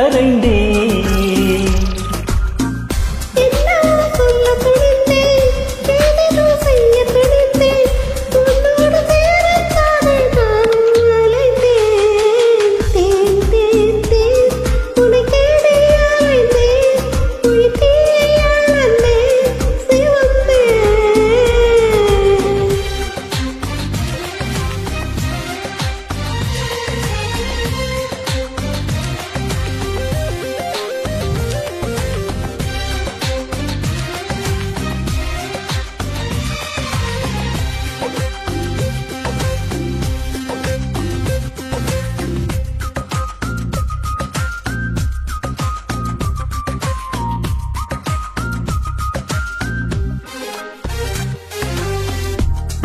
கரைந்தேன்.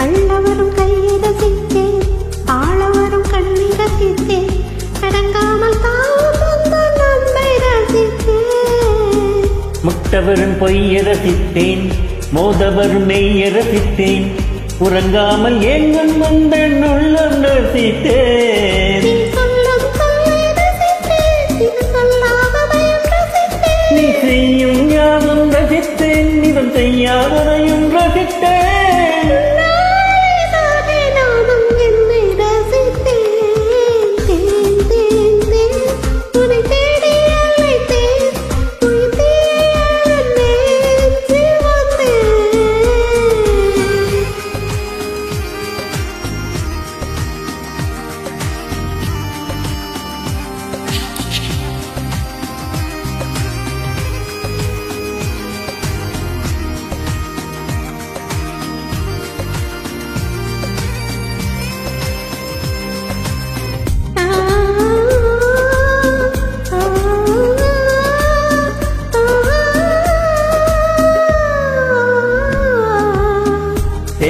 அள்ளவரும் கையை ரசித்தேன், ஆளவரும் கண்ணை ரசித்தேன், அடங்காமல் தாவும் வந்த நம்பை ரசித்தேன். முட்டவரும் பொய்ய ரசித்தேன், மோதவரும் மெய்ய ரசித்தேன், உறங்காமல் எங்கும் வந்த உள்ளம் ரசித்தேன். நீ செய்யும் யாவும் ரசித்தேன், இவன் செய்யாததையும் ரசித்தேன்.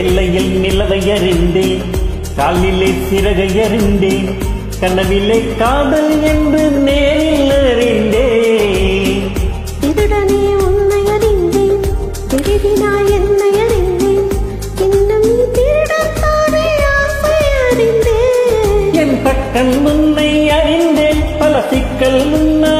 எல்லையில் நிலவை அறிந்தேன், காலிலே சிறகை அறிந்தேன், கனவிலே காதல் என்று நேரில் அறிந்தேன். இதுடனே உன்னை அறிந்தேன், திருடினாய் என்னை அறிந்தேன், இன்னும் நீ திருடத்தானே ஆசை அறிந்தேன். என் பக்கம் உன்னை அறிந்தேன், பல சிக்கல் உன்னை